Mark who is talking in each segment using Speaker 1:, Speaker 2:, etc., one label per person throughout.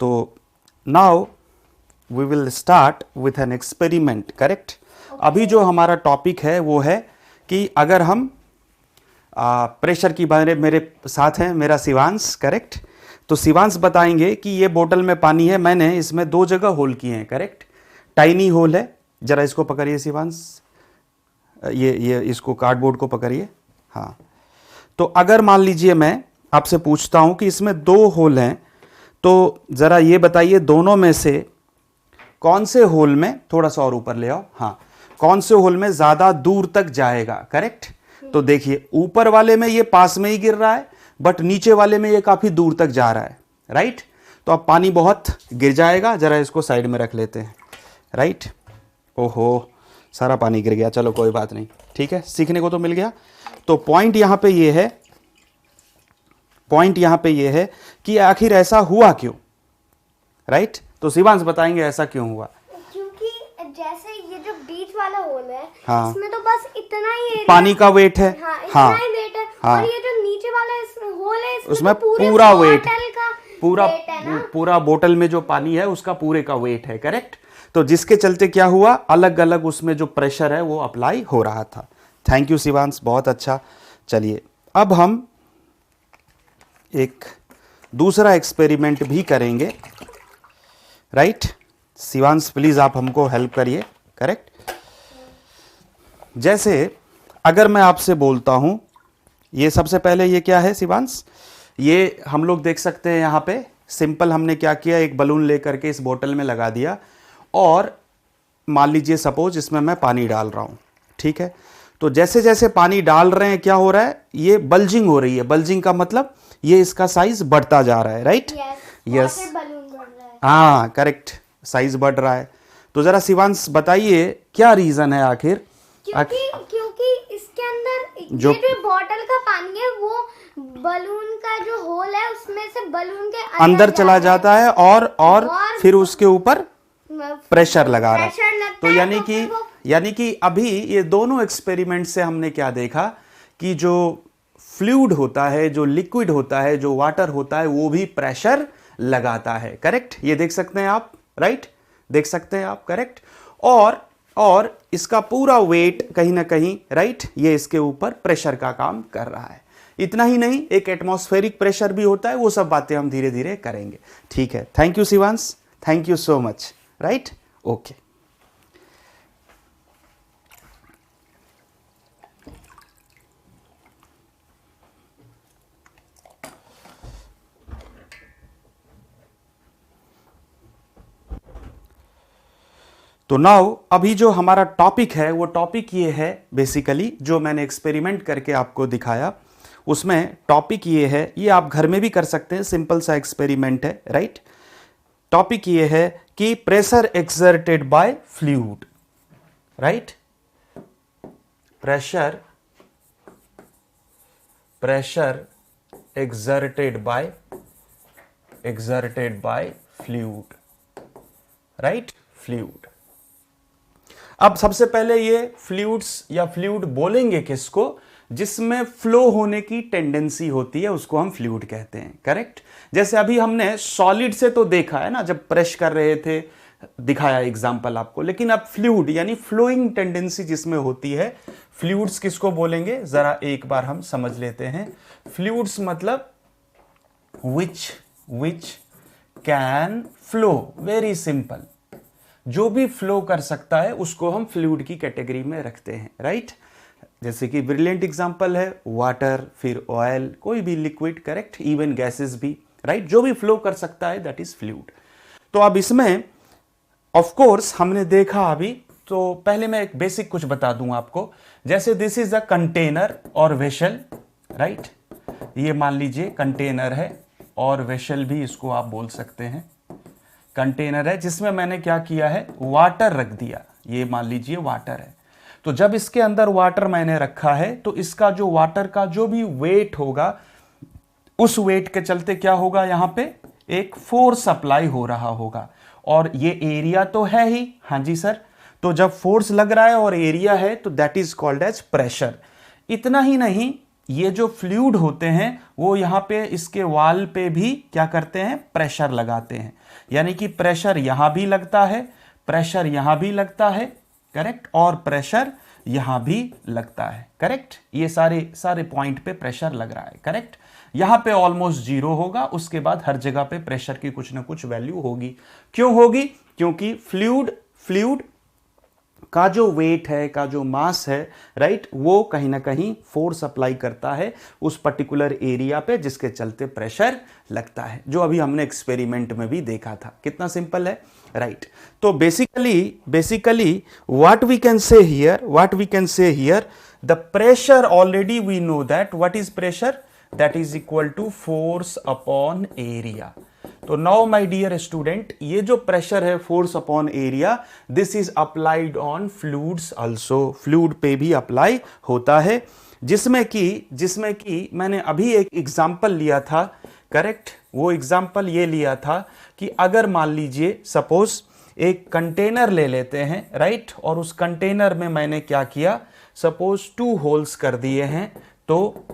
Speaker 1: तो now we will start with an experiment, correct. अभी जो हमारा टॉपिक है वो है कि अगर हम प्रेशर की बारे, मेरे साथ हैं मेरा शिवांश, करेक्ट। तो शिवांश बताएंगे कि ये बोतल में पानी है, मैंने इसमें 2 जगह होल किए हैं, करेक्ट। टाइनी होल है, जरा इसको पकड़िए शिवांश, ये इसको कार्डबोर्ड को पकड़िए, हाँ। तो अगर मान लीजिए मैं आपसे पूछता हूं कि इसमें 2 होल हैं, तो जरा ये बताइए दोनों में से कौन से होल में, थोड़ा सा और ऊपर ले आओ, हाँ, कौन से होल में ज्यादा दूर तक जाएगा, करेक्ट। तो देखिए ऊपर वाले में ये पास में ही गिर रहा है, बट नीचे वाले में ये काफी दूर तक जा रहा है, राइट। तो अब पानी बहुत गिर जाएगा, जरा इसको साइड में रख लेते हैं, राइट। ओहो, सारा पानी गिर गया, चलो कोई बात नहीं, ठीक है, सीखने को तो मिल गया। तो पॉइंट यहां पे ये है, पॉइंट यहां पे ये है कि आखिर ऐसा हुआ क्यों, राइट। तो शिवांश बताएंगे ऐसा क्यों हुआ।
Speaker 2: क्योंकि जैसे ये जो बीच वाला होल है,
Speaker 1: हाँ,
Speaker 2: इसमें तो बस इतना ही एरिया,
Speaker 1: पानी का वेट है,
Speaker 2: हाँ, इतना
Speaker 1: हाँ,
Speaker 2: ही वेट है।
Speaker 1: हाँ,
Speaker 2: और ये जो नीचे वाला होल है,
Speaker 1: उसमें
Speaker 2: तो पूरे
Speaker 1: पूरा वेट,
Speaker 2: बोतल का
Speaker 1: पूरा
Speaker 2: वेट है ना?
Speaker 1: पूरा बोतल में जो पानी है उसका पूरे का वेट है, करेक्ट। तो जिसके चलते क्या हुआ, अलग अलग उसमें जो प्रेशर है वो अप्लाई हो रहा था। थैंक यू शिवांश, बहुत अच्छा। चलिए अब हम एक दूसरा एक्सपेरिमेंट भी करेंगे, राइट। शिवांश प्लीज आप हमको हेल्प करिए, करेक्ट। जैसे अगर मैं आपसे बोलता हूं, ये सबसे पहले ये क्या है शिवांश, ये हम लोग देख सकते हैं यहां पे सिंपल हमने क्या किया, एक बलून लेकर के इस बोतल में लगा दिया और मान लीजिए सपोज इसमें मैं पानी डाल रहा हूं, ठीक है। तो जैसे जैसे पानी डाल रहे हैं क्या हो रहा है, ये बल्जिंग हो रही है। बल्जिंग का मतलब ये इसका साइज बढ़ता जा रहा है, राइट। यस,
Speaker 2: बलून बढ़ रहा है,
Speaker 1: हाँ करेक्ट, साइज बढ़ रहा है। तो जरा शिवांश बताइए क्या रीजन है आखिर।
Speaker 2: क्योंकि इसके अंदर
Speaker 1: जो
Speaker 2: ये जो बोतल का पानी है वो बलून का जो होल है उसमें से बलून के
Speaker 1: अंदर चला जाता है और फिर उसके ऊपर प्रेशर लगा रहा है। तो यानी कि अभी ये दोनों एक्सपेरिमेंट से हमने क्या देखा कि जो फ्लूइड होता है, जो लिक्विड होता है, जो वाटर होता है, वो भी प्रेशर लगाता है, करेक्ट। ये देख सकते हैं आप, राइट, देख सकते हैं आप, करेक्ट। और इसका पूरा वेट कहीं ना कहीं, राइट, ये इसके ऊपर प्रेशर का काम कर रहा है। इतना ही नहीं, एक एटमॉस्फेरिक प्रेशर भी होता है, वो सब बातें हम धीरे धीरे करेंगे, ठीक है। Thank you Shivansh, thank you so much, right, okay. तो नाउ अभी जो हमारा टॉपिक है वो टॉपिक ये है, बेसिकली जो मैंने एक्सपेरिमेंट करके आपको दिखाया उसमें टॉपिक ये है, ये आप घर में भी कर सकते हैं, सिंपल सा एक्सपेरिमेंट है, राइट। टॉपिक ये है कि pressure exerted bye fluid, right. Pressure exerted bye fluid, right, fluid. अब सबसे पहले ये फ्लूइड्स या फ्लूइड बोलेंगे किसको, जिसमें फ्लो होने की टेंडेंसी होती है उसको हम फ्लूइड कहते हैं, करेक्ट। जैसे अभी हमने सॉलिड से तो देखा है ना, जब प्रेस कर रहे थे दिखाया एग्जांपल आपको, लेकिन अब फ्लूइड यानी फ्लोइंग टेंडेंसी जिसमें होती है, फ्लूइड्स किसको बोलेंगे, जरा एक बार हम समझ लेते हैं। फ्लूइड्स मतलब which can flow, very simple, जो भी फ्लो कर सकता है उसको हम फ्लूइड की कैटेगरी में रखते हैं, राइट। जैसे कि ब्रिलियंट एग्जांपल है वाटर, फिर ऑयल, कोई भी लिक्विड, करेक्ट, इवन गैसेस भी, राइट, जो भी फ्लो कर सकता है दैट इज फ्लूइड। तो अब इसमें ऑफ कोर्स हमने देखा अभी, तो पहले मैं एक बेसिक कुछ बता दूं आपको। जैसे दिस इज अ कंटेनर और वेसल, राइट, ये मान लीजिए कंटेनर है और वेसल भी इसको आप बोल सकते हैं। कंटेनर है जिसमें मैंने क्या किया है, वाटर रख दिया, ये मान लीजिए वाटर है। तो जब इसके अंदर वाटर मैंने रखा है तो इसका जो वाटर का जो भी वेट होगा, उस वेट के चलते क्या होगा, यहां पे एक फोर्स अप्लाई हो रहा होगा। और ये एरिया तो है ही, हाँ जी सर। तो जब फोर्स लग रहा है और एरिया है तो that is called as pressure. इतना ही नहीं, ये जो फ्लूइड होते हैं वो यहाँ पे इसके वाल पे भी क्या करते हैं, प्रेशर लगाते हैं। यानी कि प्रेशर यहां भी लगता है, प्रेशर यहां भी लगता है, करेक्ट, और प्रेशर यहां भी लगता है, करेक्ट। ये सारे पॉइंट पे प्रेशर लग रहा है, करेक्ट। यहां पे ऑलमोस्ट जीरो होगा, उसके बाद हर जगह पे प्रेशर की कुछ ना कुछ वैल्यू होगी। क्यों होगी? क्योंकि फ्लूइड का जो वेट है, का जो मास है, राइट, वो कहीं ना कहीं फोर्स अप्लाई करता है उस पर्टिकुलर एरिया पे, जिसके चलते प्रेशर लगता है, जो अभी हमने एक्सपेरिमेंट में भी देखा था। कितना सिंपल है, राइट। तो basically what we can say here, the pressure already we know that what is pressure, that is equal to force upon area. तो नाउ माय डियर स्टूडेंट, ये जो प्रेशर है force upon area, this is applied on fluids also, fluid पे भी apply होता है, जिसमें कि मैंने अभी एक एग्जांपल लिया था, करेक्ट। वो एग्जांपल ये लिया था कि अगर मान लीजिए सपोज एक कंटेनर ले लेते हैं, राइट, और उस कंटेनर में मैंने क्या किया, सपोज 2 होल्स कर दिए हैं, तो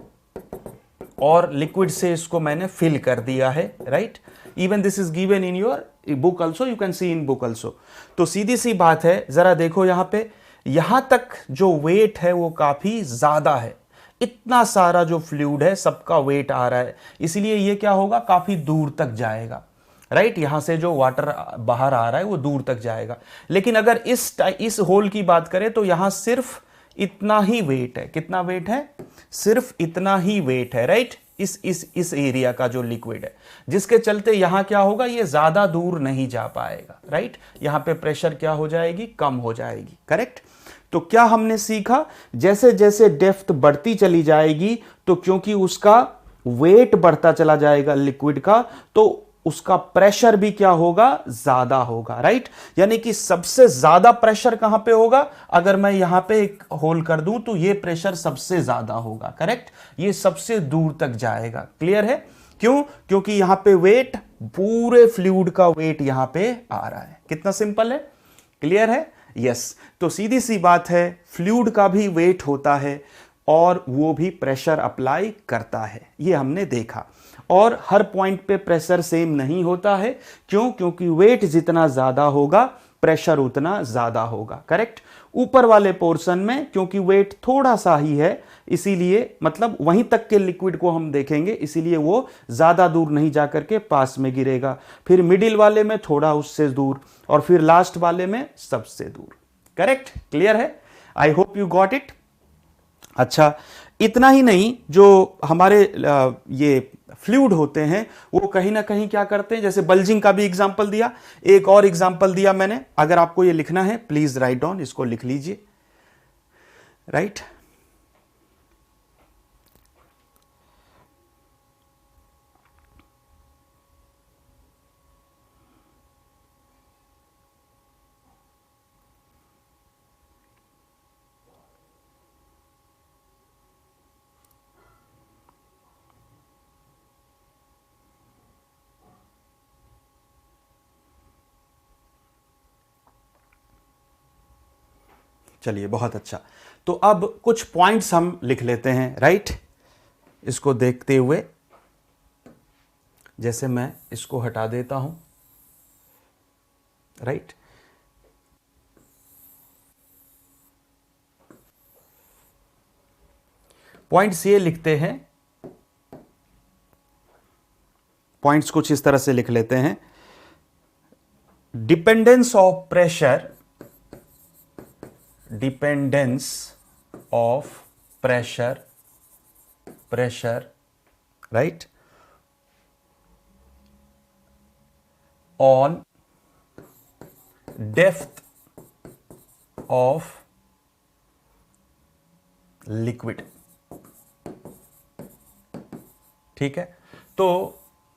Speaker 1: और लिक्विड से इसको मैंने फिल कर दिया है, right. Even this is given in your book also, you can see in book also. तो सीधी सी बात है, जरा देखो यहां पे, यहां तक जो वेट है वो काफी ज्यादा है, इतना सारा जो फ्लूइड है सबका वेट आ रहा है, इसलिए ये क्या होगा, काफी दूर तक जाएगा, राइट। यहां से जो वाटर बाहर आ रहा है वो दूर तक जाएगा। लेकिन अगर इस होल की बात करें तो यहां सिर्फ इतना ही वेट है, कितना वेट है, सिर्फ इतना ही वेट है, राइट, इस एरिया का जो लिक्विड है, जिसके चलते यहां क्या होगा, ये ज्यादा दूर नहीं जा पाएगा, राइट। यहां पे प्रेशर क्या हो जाएगी, कम हो जाएगी, करेक्ट। तो क्या हमने सीखा, जैसे जैसे डेप्थ बढ़ती चली जाएगी, तो क्योंकि उसका वेट बढ़ता चला जाएगा लिक्विड का, तो उसका प्रेशर भी क्या होगा, ज्यादा होगा, राइट। यानी कि सबसे ज्यादा प्रेशर कहां पे होगा, अगर मैं यहां पे एक होल कर दूं तो ये प्रेशर सबसे ज्यादा होगा, करेक्ट। ये सबसे दूर तक जाएगा, क्लियर है। क्यों? क्योंकि यहां पे वेट, पूरे फ्लूइड का वेट यहां पे आ रहा है। कितना सिंपल है, क्लियर है, यस। तो सीधी सी बात है, फ्लूइड का भी वेट होता है और वो भी प्रेशर अप्लाई करता है, ये हमने देखा। और हर पॉइंट पे प्रेशर सेम नहीं होता है, क्यों? क्योंकि वेट जितना ज्यादा होगा प्रेशर उतना ज्यादा होगा, करेक्ट। ऊपर वाले पोर्शन में क्योंकि वेट थोड़ा सा ही है, इसीलिए मतलब वहीं तक के लिक्विड को हम देखेंगे, इसीलिए वो ज्यादा दूर नहीं जाकर के पास में गिरेगा। फिर मिडिल वाले में थोड़ा उससे दूर, और फिर लास्ट वाले में सबसे दूर, करेक्ट, क्लियर है। I hope you got it. अच्छा, इतना ही नहीं, जो हमारे ये फ्लूइड होते हैं वो कहीं ना कहीं क्या करते हैं, जैसे बल्जिंग का भी एग्जांपल दिया, एक और एग्जांपल दिया मैंने। अगर आपको ये लिखना है प्लीज राइट डाउन, इसको लिख लीजिए, राइट। चलिए, बहुत अच्छा। तो अब कुछ पॉइंट्स हम लिख लेते हैं, राइट, इसको देखते हुए। जैसे मैं इसको हटा देता हूं, राइट। पॉइंट्स ये लिखते हैं, पॉइंट्स कुछ इस तरह से लिख लेते हैं। Dependence of pressure, dependence of pressure, right, on depth of liquid, ठीक है। तो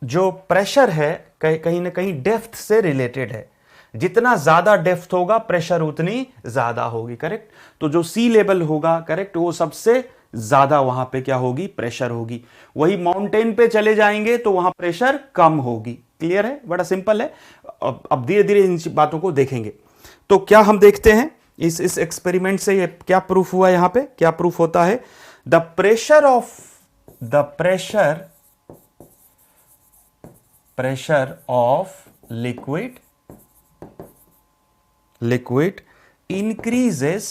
Speaker 1: जो प्रेशर है कहीं ना कहीं डेप्थ से रिलेटेड है, जितना ज्यादा डेप्थ होगा प्रेशर उतनी ज्यादा होगी, करेक्ट। तो जो सी लेवल होगा, करेक्ट, वो सबसे ज्यादा वहां पे क्या होगी, प्रेशर होगी। वही माउंटेन पे चले जाएंगे तो वहां प्रेशर कम होगी, क्लियर है, बड़ा सिंपल है। अब धीरे धीरे इन बातों को देखेंगे। तो क्या हम देखते हैं इस एक्सपेरिमेंट से, ये क्या प्रूफ हुआ, यहां पे क्या प्रूफ होता है, the pressure of the pressure of liquid increases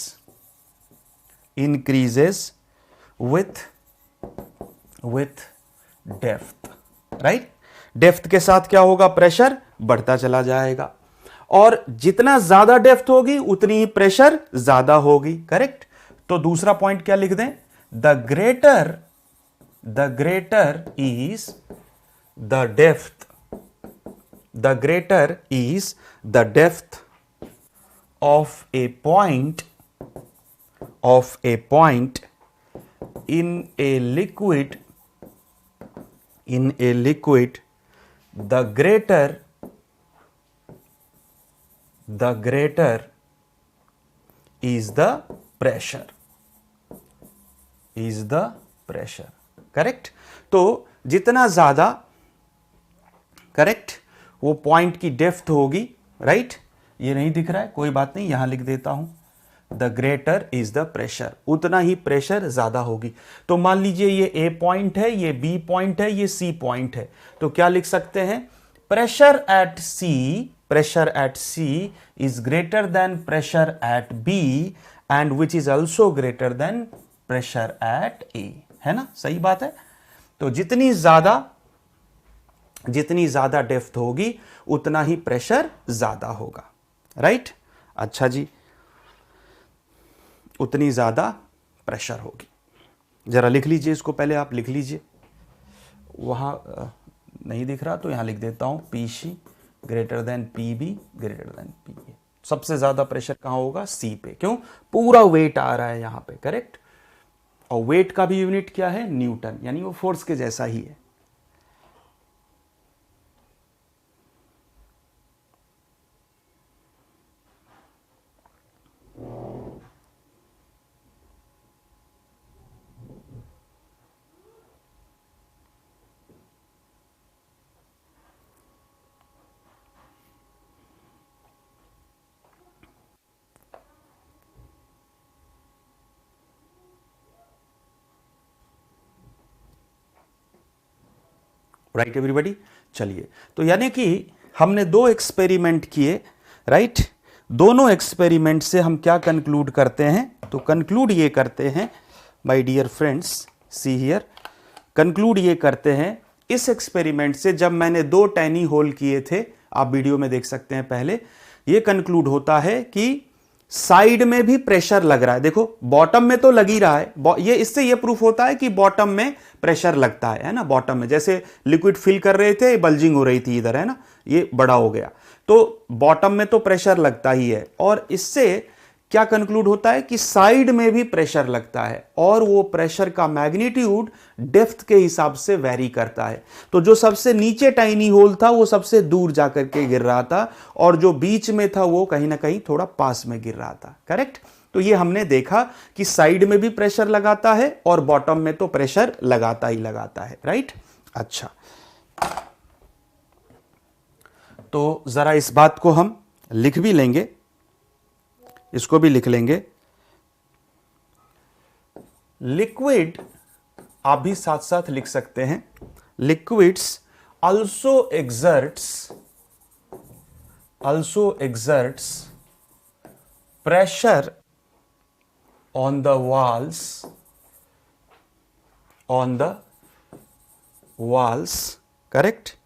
Speaker 1: with depth, right. Depth के साथ क्या होगा, प्रेशर बढ़ता चला जाएगा, और जितना ज्यादा डेप्थ होगी उतनी ही प्रेशर ज्यादा होगी, करेक्ट। तो दूसरा पॉइंट क्या लिख दें, the greater is the depth, the greater is the depth of a point in a liquid, the greater is the pressure, correct. तो जितना ज्यादा, करेक्ट, वो पॉइंट की डेप्थ होगी, राइट। ये नहीं दिख रहा है, कोई बात नहीं, यहां लिख देता हूं, the greater is the pressure, उतना ही प्रेशर ज्यादा होगी। तो मान लीजिए ये ए पॉइंट है, ये बी पॉइंट है, ये सी पॉइंट है, तो क्या लिख सकते हैं, pressure at C is greater than pressure at B and which is also greater than pressure at A, है ना, सही बात है। तो जितनी ज्यादा डेप्थ होगी उतना ही प्रेशर ज्यादा होगा, राइट। अच्छा जी, उतनी ज्यादा प्रेशर होगी। जरा लिख लीजिए इसको, पहले आप लिख लीजिए, वहां नहीं दिख रहा तो यहां लिख देता हूं, P C greater than P B greater than P A. सबसे ज्यादा प्रेशर कहां होगा, सी पे, क्यों, पूरा वेट आ रहा है यहां पे, करेक्ट। और वेट का भी यूनिट क्या है, न्यूटन, यानी वो फोर्स के जैसा ही है। राइट एवरीबॉडी, चलिए, तो यानी कि हमने दो एक्सपेरिमेंट किए, राइट। दोनों एक्सपेरिमेंट से हम क्या कंक्लूड करते हैं, तो कंक्लूड ये करते हैं, my dear friends, see here, conclude ये करते हैं इस एक्सपेरिमेंट से, जब मैंने दो टाइनी होल किए थे, आप वीडियो में देख सकते हैं पहले, ये कंक्लूड होता है कि साइड में भी प्रेशर लग रहा है। देखो बॉटम में तो लग ही रहा है, ये इससे ये प्रूफ होता है कि बॉटम में प्रेशर लगता है ना। बॉटम में जैसे लिक्विड फिल कर रहे थे, बल्जिंग हो रही थी इधर, है ना, ये बड़ा हो गया, तो बॉटम में तो प्रेशर लगता ही है। और इससे क्या कंक्लूड होता है कि साइड में भी प्रेशर लगता है, और वो प्रेशर का मैग्नीट्यूड डेप्थ के हिसाब से वेरी करता है। तो जो सबसे नीचे टाइनी होल था वो सबसे दूर जाकर के गिर रहा था, और जो बीच में था वो कहीं ना कहीं थोड़ा पास में गिर रहा था, करेक्ट। तो ये हमने देखा कि साइड में भी प्रेशर लगाता है और बॉटम में तो प्रेशर लगाता ही लगाता है, राइट। अच्छा, तो जरा इस बात को हम लिख भी लेंगे, इसको भी लिख लेंगे। लिक्विड, आप भी साथ साथ लिख सकते हैं, liquids also exerts pressure on the walls, correct,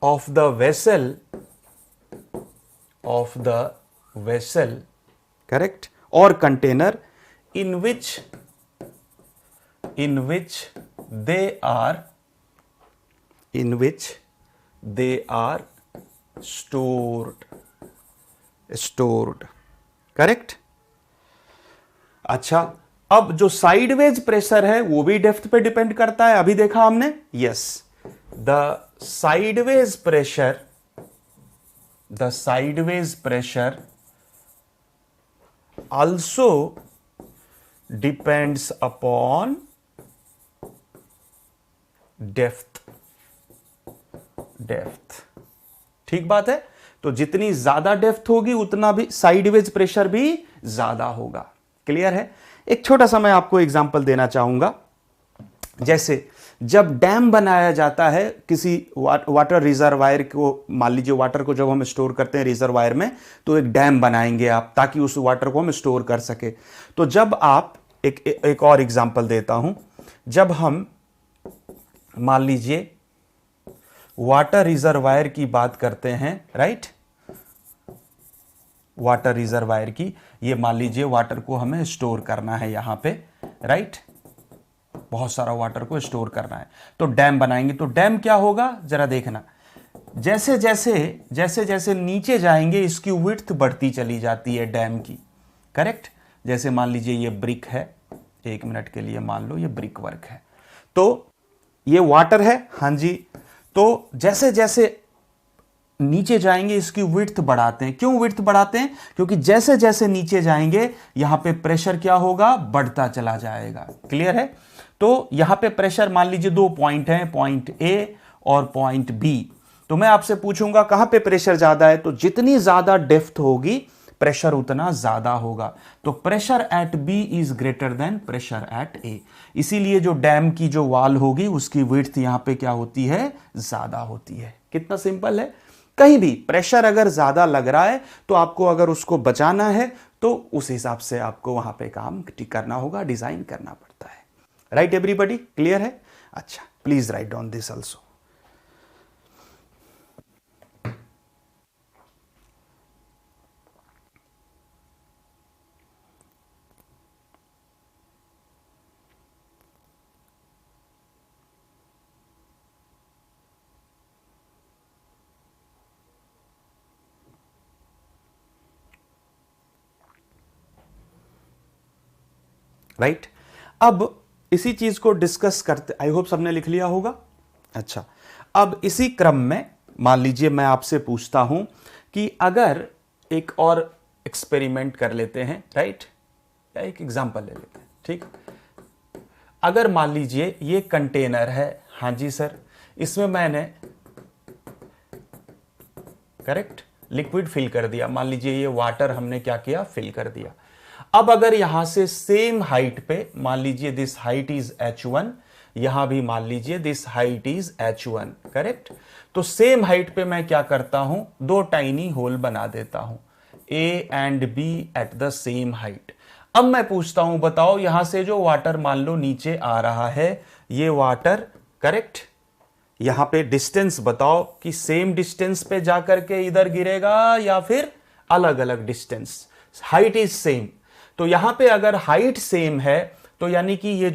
Speaker 1: of the vessel, correct, or container in which they are stored, correct। अच्छा, अब जो साइडवेज प्रेशर है वो भी डेप्थ पे डिपेंड करता है, अभी देखा हमने, yes, the sideways pressure also depends upon depth, ठीक बात है। तो जितनी ज्यादा डेप्थ होगी उतना भी साइडवेज प्रेशर भी ज्यादा होगा, क्लियर है। एक छोटा सा मैं आपको एग्जांपल देना चाहूंगा। जैसे जब डैम बनाया जाता है किसी वाटर रिजर्वायर को, मान लीजिए वाटर को जब हम स्टोर करते हैं रिजर्वायर में, तो एक डैम बनाएंगे आप ताकि उस वाटर को हम स्टोर कर सके। तो जब आप एक और एग्जांपल देता हूं, जब हम मान लीजिए वाटर रिजर्वायर की बात करते हैं, राइट, वाटर रिजर्वायर की, ये मान लीजिए वाटर को हमें स्टोर करना है यहां पे, राइट, बहुत सारा वाटर को स्टोर करना है, तो डैम बनाएंगे। तो डैम क्या होगा जरा देखना, जैसे जैसे नीचे जाएंगे इसकी विड्थ बढ़ती चली जाती है डैम की, करेक्ट। जैसे मान लीजिए ये ब्रिक है, एक मिनट के लिए मान लो ये ब्रिक वर्क है, तो ये वाटर है, हां जी। तो जैसे जैसे नीचे जाएंगे इसकी विड्थ बढ़ाते हैं। क्यों विड्थ बढ़ाते हैं? क्योंकि जैसे जैसे नीचे जाएंगे यहां पे प्रेशर क्या होगा, बढ़ता चला जाएगा। क्लियर है? तो यहां पे प्रेशर मान लीजिए 2 पॉइंट हैं, पॉइंट ए और पॉइंट बी। तो मैं आपसे पूछूंगा कहां पे प्रेशर ज्यादा है, तो जितनी ज्यादा डेप्थ होगी प्रेशर उतना ज्यादा होगा। तो pressure at B is greater than pressure at A. इसीलिए जो डैम की जो वॉल होगी उसकी विड्थ यहां पे क्या होती है, ज्यादा होती है। कितना सिंपल है। कहीं भी प्रेशर अगर ज्यादा लग रहा है तो आपको अगर उसको बचाना है तो उस हिसाब से आपको वहां पे काम करना होगा, डिजाइन करना पड़ता है। राइट एवरीबॉडी, क्लियर है? अच्छा, please write down this also. Right, अब इसी चीज को डिस्कस करते, आई होप सबने लिख लिया होगा। अच्छा, अब इसी क्रम में मान लीजिए मैं आपसे पूछता हूं कि अगर एक और एक्सपेरिमेंट कर लेते हैं, राइट, या एक एग्जांपल ले लेते हैं, ठीक। अगर मान लीजिए ये कंटेनर है, हां जी सर, इसमें मैंने करेक्ट लिक्विड फिल कर दिया। मान लीजिए ये वाटर हमने क्या किया, फिल कर दिया। अब अगर यहां से सेम हाइट पे, मान लीजिए दिस हाइट इज h1, यहां भी मान लीजिए this height is h1, correct. तो सेम हाइट पे मैं क्या करता हूं, 2 टाइनी होल बना देता हूं, A and B at the same height. अब मैं पूछता हूं, बताओ यहां से जो वाटर मान लो नीचे आ रहा है, ये वाटर, करेक्ट, यहां पे डिस्टेंस बताओ कि सेम डिस्टेंस पे जाकर के इधर गिरेगा या फिर अलग अलग डिस्टेंस। हाइट इज सेम, तो यहां पे अगर हाइट सेम है तो यानी कि ये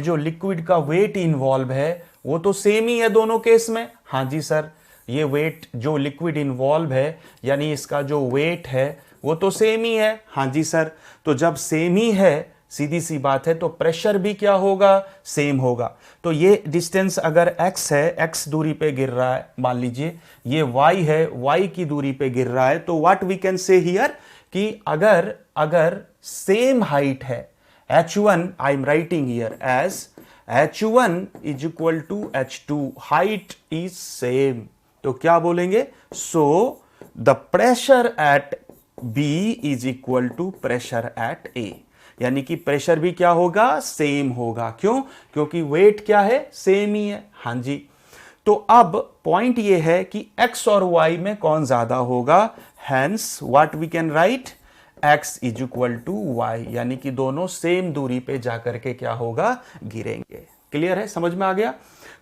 Speaker 1: जो लिक्विड का वेट इन्वॉल्व है वो तो सेम ही है दोनों केस में। हां जी सर, ये वेट जो लिक्विड इन्वॉल्व है यानी इसका जो वेट है वो तो सेम ही है। हां जी सर, तो जब सेम ही है, सीधी सी बात है, तो प्रेशर भी क्या होगा, सेम होगा। तो ये डिस्टेंस अगर x है, x दूरी पे गिर रहा है, मान लीजिए ये y है, y की दूरी पे गिर रहा है, तो what we can say here कि अगर सेम हाइट है, h1 I am writing here as h1 is equal to h2, height is same, तो क्या बोलेंगे, so the pressure at B is equal to pressure at A, यानी कि pressure भी क्या होगा, सेम होगा। क्यों? क्योंकि वेट क्या है, सेम ही है। हां जी, तो अब पॉइंट ये है कि x और y में कौन ज्यादा होगा, hence what we can write, x is equal to y, यानी कि दोनों सेम दूरी पे जाकर के क्या होगा, गिरेंगे। क्लियर है, समझ में आ गया?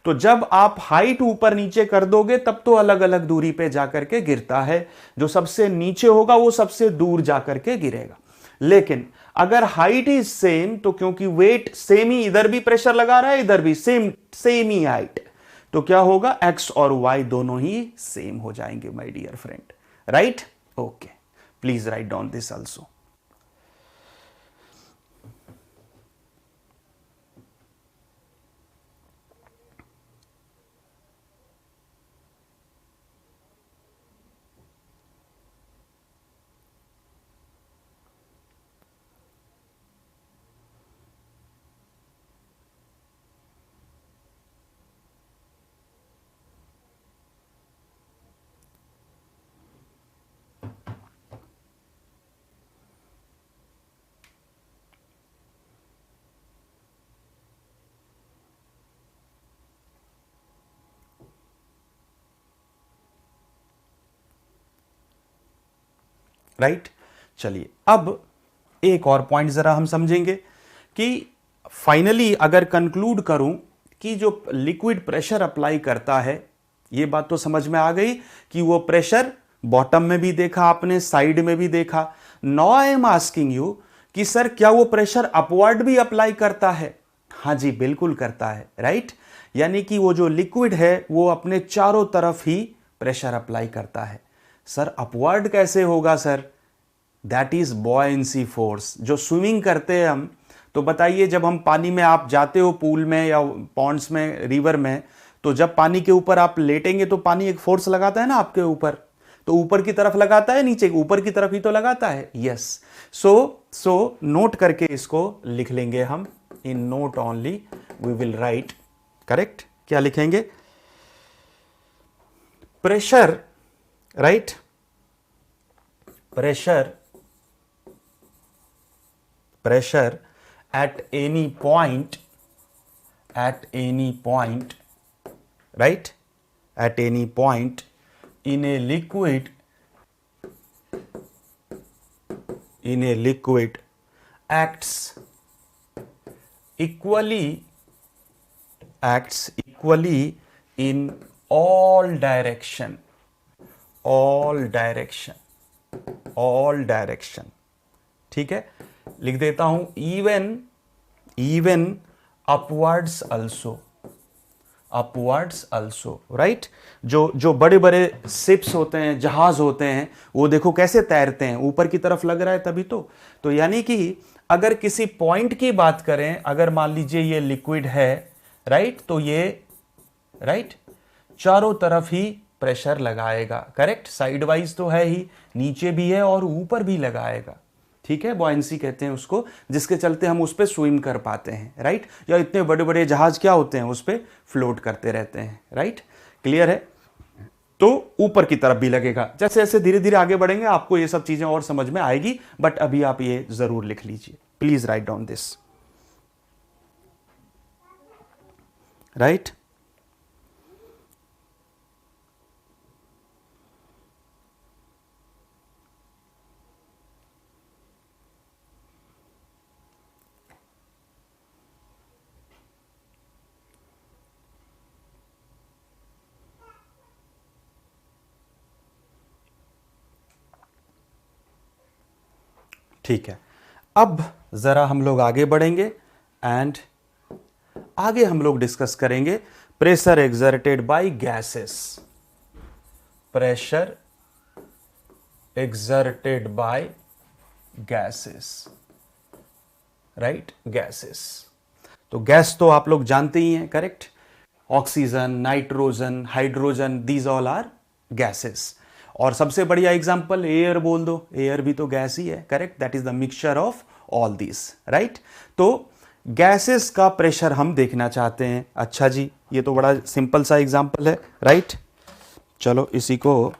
Speaker 1: तो जब आप हाइट ऊपर नीचे कर दोगे तब तो अलग अलग दूरी पे जाकर के गिरता है, जो सबसे नीचे होगा वो सबसे दूर जाकर के गिरेगा। लेकिन अगर हाइट इज सेम, तो क्योंकि वेट सेम ही, इधर भी प्रेशर लगा रहा है इधर भी सेम ही हाइट, तो क्या होगा, x और y दोनों ही सेम हो जाएंगे my dear friend. Right, okay, please write down this also. Right. चलिए अब एक और पॉइंट जरा हम समझेंगे कि फाइनली अगर कंक्लूड करूं कि जो लिक्विड प्रेशर अप्लाई करता है, ये बात तो समझ में आ गई कि वो प्रेशर बॉटम में भी देखा आपने, साइड में भी देखा। Now I am asking you कि सर क्या वो प्रेशर अपवर्ड भी अप्लाई करता है? हाँ जी, बिल्कुल करता है, राइट। यानी कि वो जो लिक्विड है वो अपने चारों तरफ ही प्रेशर अप्लाई करता है। सर अपवर्ड कैसे होगा sir? That is buoyancy force. जो स्विमिंग करते हैं हम, तो बताइए जब हम पानी में आप जाते हो, पूल में या पॉन्ड्स में, रिवर में, तो जब पानी के ऊपर आप लेटेंगे तो पानी एक फोर्स लगाता है ना आपके ऊपर। तो ऊपर की तरफ लगाता है, नीचे ऊपर की तरफ ही तो लगाता है। यस, सो नोट करके इसको लिख लेंगे हम। In note only we will write, correct. क्या लिखेंगे? Pressure, right, pressure at any point, right, at any point in a liquid acts equally in all direction, ठीक है। लिख देता हूं even upwards also, राइट। जो बड़े बड़े शिप्स होते हैं, जहाज होते हैं, वो देखो कैसे तैरते हैं, ऊपर की तरफ लग रहा है तभी तो यानी कि अगर किसी पॉइंट की बात करें, अगर मान लीजिए ये लिक्विड है, राइट, तो ये राइट चारों तरफ ही प्रेशर लगाएगा, करेक्ट। साइड वाइज तो है ही, नीचे भी है और ऊपर भी लगाएगा, ठीक है। बॉयंसी कहते हैं उसको, जिसके चलते हम उस पर स्विम कर पाते हैं, राइट। या इतने बड़े बड़े जहाज क्या होते हैं, उस पर फ्लोट करते रहते हैं, राइट। क्लियर है? तो ऊपर की तरफ भी लगेगा। जैसे जैसे धीरे धीरे आगे बढ़ेंगे आपको ये सब चीजें और समझ में आएगी, बट अभी आप ये जरूर लिख लीजिए, please write down this, right. ठीक है, अब जरा हम लोग आगे बढ़ेंगे एंड आगे हम लोग डिस्कस करेंगे pressure exerted by gases. Pressure exerted by gases, right, gases. तो गैस तो आप लोग जानते ही हैं, correct. Oxygen, nitrogen, hydrogen, these all are gases. और सबसे बढ़िया एग्जांपल एयर बोल दो, एयर भी तो गैस ही है, correct. That is the mixture of all this, right. तो गैसेस का प्रेशर हम देखना चाहते हैं। अच्छा जी, ये तो बड़ा सिंपल सा एग्जांपल है, राइट। चलो इसी को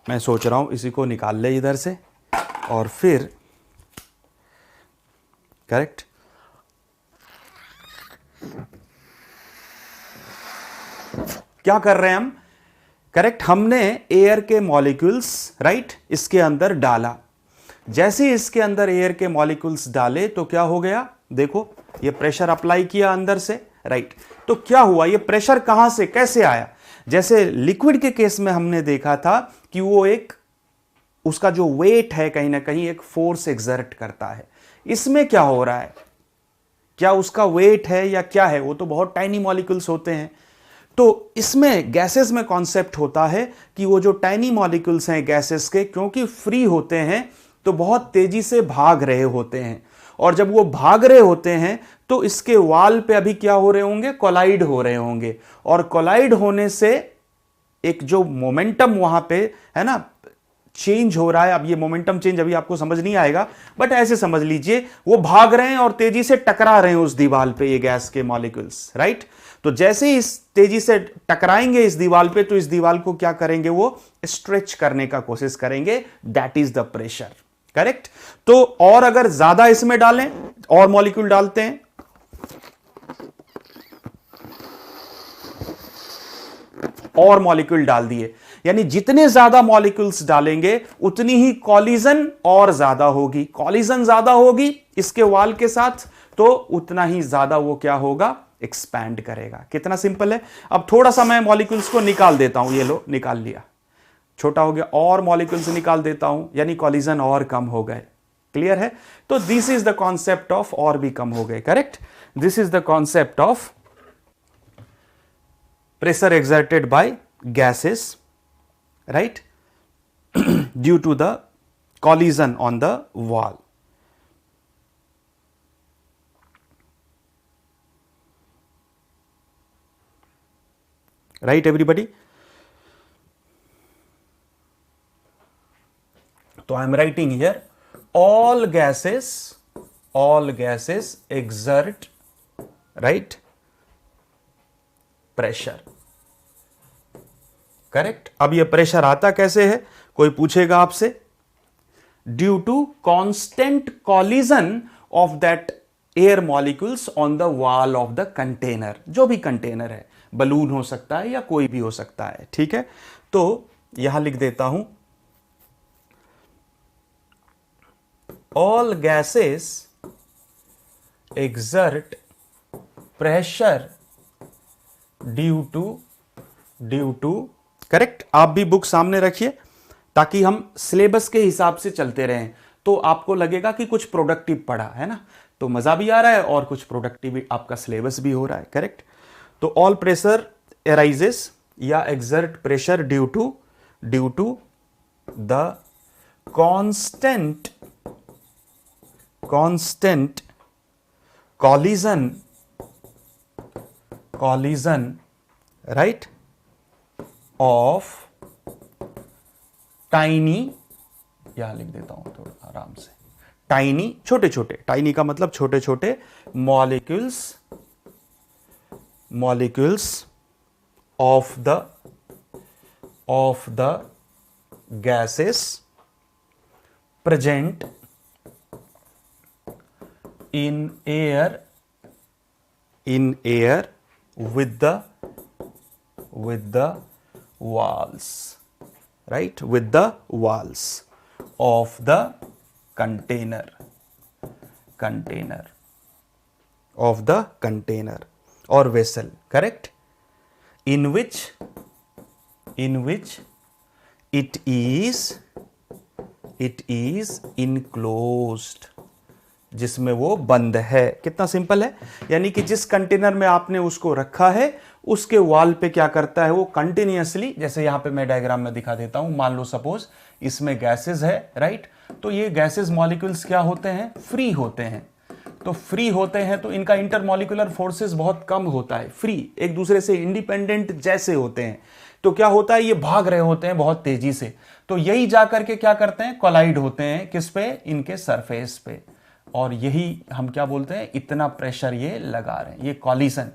Speaker 1: मैं सोच रहा हूं इसी को निकाल ले इधर से, और फिर करेक्ट क्या कर रहे हैं हम, करेक्ट। हमने एयर के मॉलिक्यूल्स, राइट, इसके अंदर डाला। जैसे इसके अंदर एयर के मॉलिक्यूल्स डाले तो क्या हो गया, देखो ये प्रेशर अप्लाई किया अंदर से, राइट। तो क्या हुआ, ये प्रेशर कहां से कैसे आया? जैसे लिक्विड के केस में हमने देखा था कि वो एक, उसका जो वेट है कहीं ना कहीं एक फोर्स एक्सर्ट करता है। इसमें क्या हो रहा है, क्या उसका वेट है या क्या है? वो तो बहुत टाइनी मॉलिक्यूल्स होते हैं। तो इसमें गैसेस में कॉन्सेप्ट होता है कि वो जो टाइनी मॉलिक्यूल्स हैं गैसेस के, क्योंकि फ्री होते हैं तो बहुत तेजी से भाग रहे होते हैं, और जब वो भाग रहे होते हैं तो इसके वाल पे अभी क्या हो रहे होंगे, कोलाइड हो रहे होंगे। और कोलाइड होने से एक जो मोमेंटम वहां पे है ना चेंज हो रहा है। अब ये मोमेंटम चेंज अभी आपको समझ नहीं आएगा, बट ऐसे समझ लीजिए वो भाग रहे हैं और तेजी से टकरा रहे हैं उस दीवार पे, ये गैस के मॉलिक्यूल्स, राइट। तो जैसे ही इस तेजी से टकराएंगे इस दीवार पे, तो इस दीवार को क्या करेंगे, वो स्ट्रेच करने का कोशिश करेंगे। That is the pressure, correct. तो और अगर ज्यादा इसमें डालें, और मॉलिक्यूल डालते हैं, और मॉलिक्यूल डाल दिए, यानी जितने ज्यादा मॉलिक्यूल्स डालेंगे उतनी ही कॉलिजन और ज्यादा होगी, कॉलिजन ज्यादा होगी इसके वॉल के साथ तो उतना ही ज्यादा वो क्या होगा, एक्सपैंड करेगा। कितना सिंपल है। अब थोड़ा सा मैं मॉलिक्यूल्स को निकाल देता हूं, ये लो निकाल लिया, छोटा हो गया, और मॉलिक्यूल्स निकाल देता हूं, यानी कॉलिजन और कम हो गए। क्लियर है। तो this is the concept of और भी कम हो गए, correct. This is the concept of pressure exerted by gases, right, due to the collision on the wall. Right everybody? So I am writing here all gases exert, right, pressure. Correct. अब ये pressure आता कैसे है, कोई पूछेगा आपसे, due to constant collision of that air molecules on the wall of the container. जो भी कंटेनर है, बलून हो सकता है या कोई भी हो सकता है, ठीक है। तो यहां लिख देता हूं, all gases exert pressure due to correct. आप भी बुक सामने रखिए ताकि हम सिलेबस के हिसाब से चलते रहें, तो आपको लगेगा कि कुछ प्रोडक्टिव पढ़ा है ना, तो मजा भी आ रहा है और कुछ प्रोडक्टिव आपका सिलेबस भी हो रहा है, करेक्ट। तो ऑल प्रेशर अराइजेस या exert pressure due to the constant collision right of tiny, यहां लिख देता हूं थोड़ा आराम से, टाइनी, छोटे छोटे, टाइनी का मतलब छोटे छोटे molecules of the gases present in air with the walls, right, with the walls of the container or vessel, correct, in which it is enclosed, जिसमें वो बंद है। कितना सिंपल है, यानी कि जिस कंटेनर में आपने उसको रखा है उसके वॉल पे क्या करता है वो कंटिन्यूअसली, जैसे यहां पे मैं डायग्राम में दिखा देता हूं, मान लो सपोज इसमें गैसेस है, राइट, तो ये गैसेस मॉलिक्यूल्स क्या होते हैं, फ्री होते हैं। तो फ्री होते हैं तो इनका इंटरमॉलिक्यूलर फोर्सेस बहुत कम होता है, फ्री, एक दूसरे से इंडिपेंडेंट जैसे होते हैं। तो क्या होता है, ये भाग रहे होते हैं बहुत तेजी से, तो यही जाकर के क्या करते हैं, कोलाइड होते हैं, किस पे, इनके सरफेस पे, और यही हम क्या बोलते हैं, इतना प्रेशर ये लगा रहे हैं। ये कॉलिजन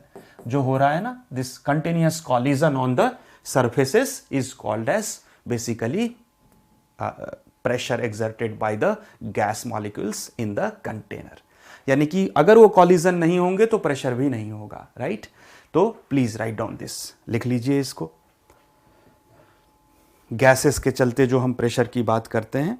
Speaker 1: जो हो रहा है ना, this continuous collision on the surfaces is called as basically pressure exerted by the gas molecules in the container. यानी कि अगर वो कॉलिजन नहीं होंगे तो प्रेशर भी नहीं होगा, राइट। तो प्लीज राइट डाउन दिस, लिख लीजिए इसको। गैसेस के चलते जो हम प्रेशर की बात करते हैं,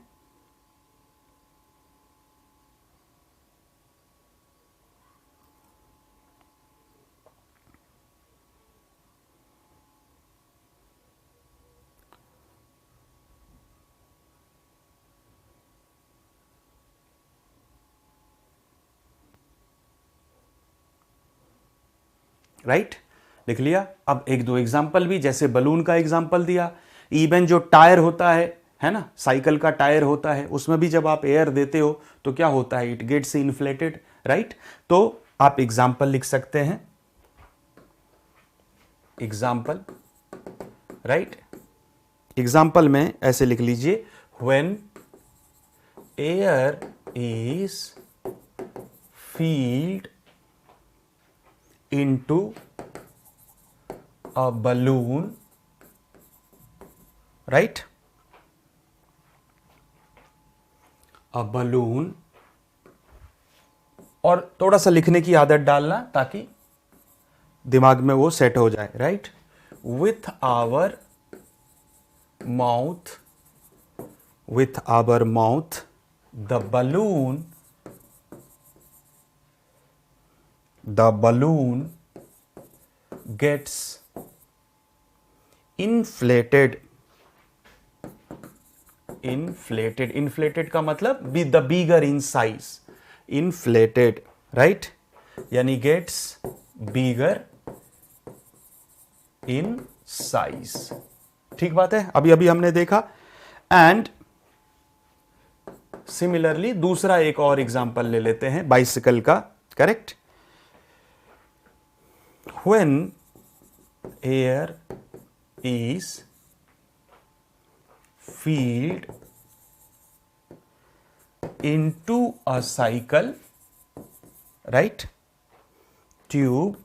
Speaker 1: राइट, लिख लिया। अब एक दो एग्जाम्पल भी, जैसे बलून का एग्जाम्पल दिया, इवन जो टायर होता है ना, साइकिल का टायर होता है, उसमें भी जब आप एयर देते हो तो क्या होता है, इट गेट्स इन्फ्लेटेड, राइट। तो आप एग्जाम्पल लिख सकते हैं, एग्जाम्पल, राइट, एग्जाम्पल में ऐसे लिख लीजिए, when air is field into a balloon, right, a balloon, और थोड़ा सा लिखने की आदत डालना ताकि दिमाग में वो सेट हो जाए, right. with our mouth, the balloon gets inflated का मतलब the bigger in size, inflated, right? यानी gets bigger in size. ठीक बात है, अभी हमने देखा. एंड सिमिलरली दूसरा एक और एग्जांपल ले लेते हैं बाइसिकल का. Correct. When air is filled into a cycle, right, tube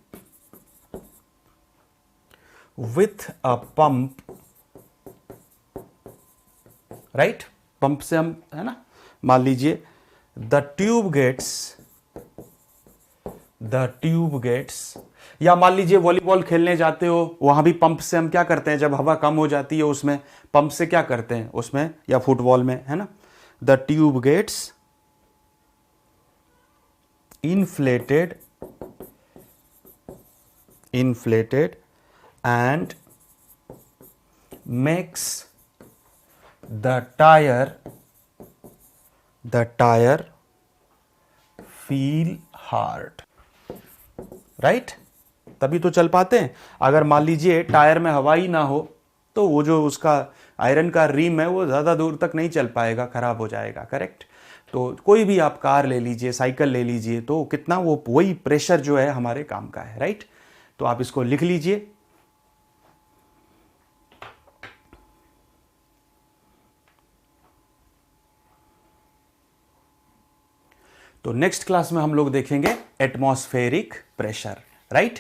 Speaker 1: with a pump, right, pump से हम, है ना, मान लीजिए the tube gets, या मान लीजिए वॉलीबॉल खेलने जाते हो, वहां भी पंप से हम क्या करते हैं, जब हवा कम हो जाती है उसमें पंप से क्या करते हैं उसमें, या फुटबॉल में, है ना, the tube gets inflated and makes the tire feel hard, right? तभी तो चल पाते हैं. अगर मान लीजिए टायर में हवा ही ना हो तो वो जो उसका आयरन का रिम है वो ज़्यादा दूर तक नहीं चल पाएगा, खराब हो जाएगा. करेक्ट. तो कोई भी आप कार ले लीजिए, साइकिल ले लीजिए, तो कितना वो वही प्रेशर जो है हमारे काम का है. राइट. तो आप इसको लिख लीजिए. तो नेक्स्ट क्लास में हम लोग देखेंगे एटमॉस्फेरिक प्रेशर. राइट.